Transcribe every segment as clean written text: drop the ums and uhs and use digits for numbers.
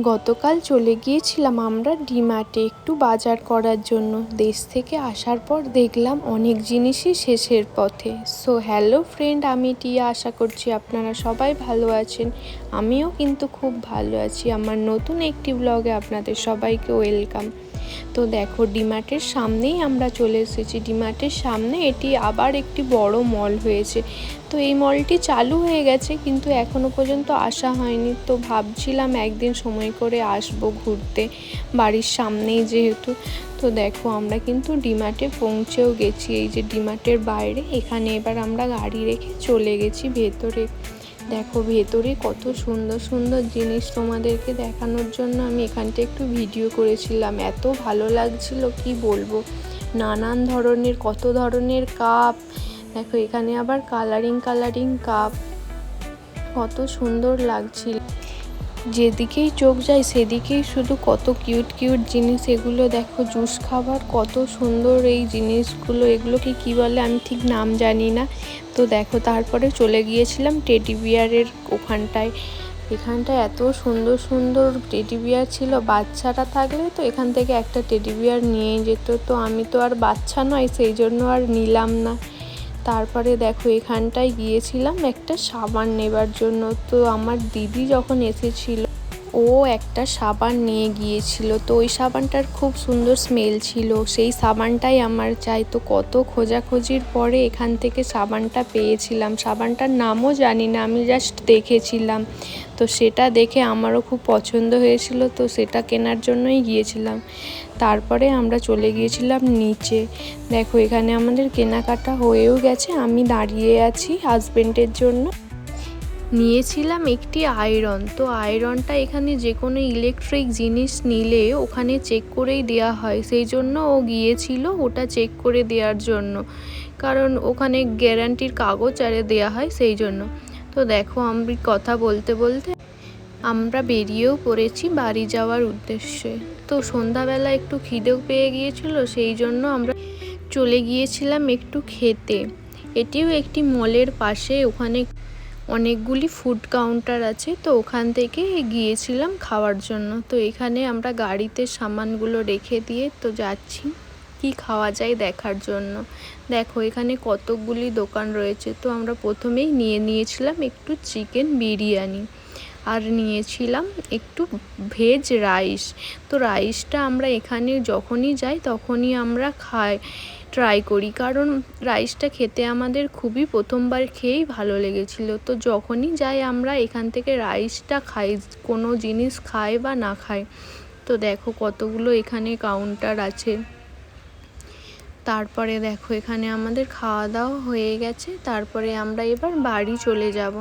গতকাল চলে গিয়েছিলাম আমরা ডিমার্টে একটু বাজার করার জন্য। দেশ থেকে আসার পর দেখলাম অনেক জিনিসই শেষের পথে। সো হ্যালো ফ্রেন্ড, আমি টিয়া। আশা করছি আপনারা সবাই ভালো আছেন। আমিও কিন্তু খুব ভালো আছি। আমার নতুন একটি ব্লগে আপনাদের সবাইকে ওয়েলকাম। তো দেখো, ডিমার্টের সামনেই আমরা চলে এসেছি। ডিমার্টের সামনে এটি আবার একটি বড় মল হয়েছে। তো এই মলটি চালু হয়ে গেছে, কিন্তু এখনো পর্যন্ত আসা হয়নি। তো ভাবছিলাম একদিন সময় করে আসবো ঘুরতে, বাড়ির সামনেই যেহেতু। তো দেখো, আমরা কিন্তু ডিমার্টে পৌঁছেও গেছি। এই যে ডিমার্টের বাইরে, এখানে এবার আমরা গাড়ি রেখে চলে গেছি ভেতরে। দেখো ভেতরে কত সুন্দর সুন্দর জিনিস তোমাদেরকে দেখানোর জন্য আমি এখানটা একটু ভিডিও করেছিলাম। এত ভালো লাগছিল কি বলবো। নানান ধরনের, কত ধরনের কাপ। দেখো এখানে আবার কালারিং কাপ, কত সুন্দর লাগছিল। যেদিকেই চোখ যায় সেদিকেই শুধু কত কিউট জিনিস। এগুলো দেখো, জুস খাবার, কত সুন্দর এই জিনিসগুলো। এগুলোকে কি বলে আমি ঠিক নাম জানি না। তো দেখো, তারপরে চলে গিয়েছিলাম টেডি বিয়ারের ওখানটায়। এখানটায় এত সুন্দর সুন্দর টেডি বিয়ার ছিল। বাচ্চারা থাকলে তো এখান থেকে একটা টেডি বিয়ার নিয়ে যেত। তো আমি তো আর বাচ্চা নয়, সেই জন্য আর নিলাম না। তারপরে দেখো, এখানটায় গিয়েছিলাম একটা সাবান নেবার জন্য। তো আমার দিদি যখন এসেছিল, ও একটা সাবান নিয়ে গিয়েছিল। তো ওই সাবানটার খুব সুন্দর স্মেল ছিল, সেই সাবানটাই আমার চাই। তো কত খোঁজাখুঁজির পরে এখান থেকে সাবানটা পেয়েছিলাম। সাবানটার নামও জানি না, আমি জাস্ট দেখেছিলাম। তো সেটা দেখে আমারও খুব পছন্দ হয়েছিল, তো সেটা কেনার জন্যই গিয়েছিলাম। তারপরে আমরা চলে গিয়েছিলাম নিচে। দেখো এখানে আমাদের কেনাকাটা হয়েও গেছে। আমি দাঁড়িয়ে আছি হাজবেন্ডের জন্য। নিয়েছিলাম একটি আয়রন। তো আয়রনটা এখানে যে কোনো ইলেকট্রিক জিনিস নিলে ওখানে চেক করেই দেওয়া হয়, সেই জন্য ও গিয়েছিল ওটা চেক করে দেওয়ার জন্য, কারণ ওখানে গ্যারান্টির কাগজ আরে দেওয়া হয়, সেই জন্য। তো দেখো, আমি কথা বলতে বলতে আমরা বেরিয়েও পড়েছি বাড়ি যাওয়ার উদ্দেশ্যে। তো সন্ধ্যাবেলা একটু খিদেও পেয়ে গিয়েছিল, সেই জন্য আমরা চলে গিয়েছিলাম একটু খেতে। এটিও একটি মলের পাশে, ওখানে অনেকগুলি ফুড কাউন্টার আছে। তো ওখান থেকে গিয়েছিলাম খাওয়ার জন্য। তো এখানে আমরা গাড়িতে সামানগুলো রেখে দিয়ে তো যাচ্ছি কি খাওয়া যায় দেখার জন্য। দেখো এখানে কতগুলি দোকান রয়েছে। তো আমরা প্রথমেই নিয়েছিলাম একটু চিকেন বিরিয়ানি, আর নিয়েছিলাম একটু ভেজ রাইস। তো রাইসটা আমরা এখানে যখনই যাই তখনই আমরা ট্রাই করি, কারণ রাইসটা খেতে আমাদের খুবই প্রথমবার খেয়েই ভালো লেগেছিল। তো যখনই যাই আমরা এখান থেকে রাইসটা খাই, কোনো জিনিস খাই বা না খাই। তো দেখো কতগুলো এখানে কাউন্টার আছে। তারপরে দেখো এখানে আমাদের খাওয়া দাওয়া হয়ে গেছে। তারপরে আমরা এবার বাড়ি চলে যাব।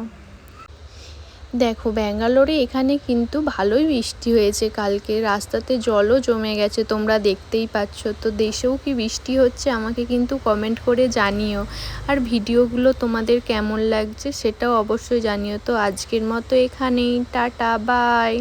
দেখো ব্যাঙ্গালোরে এখানে কিন্তু ভালোই বৃষ্টি হয়েছে কালকে। রাস্তাতে জলও জমে গেছে, তোমরা দেখতেই পাচ্ছ। তো দেশেও কি বৃষ্টি হচ্ছে আমাকে কিন্তু কমেন্ট করে জানিও। আর ভিডিওগুলো তোমাদের কেমন লাগছে সেটাও অবশ্যই জানিও। তো আজকের মতো এখানেই, টাটা, বাই।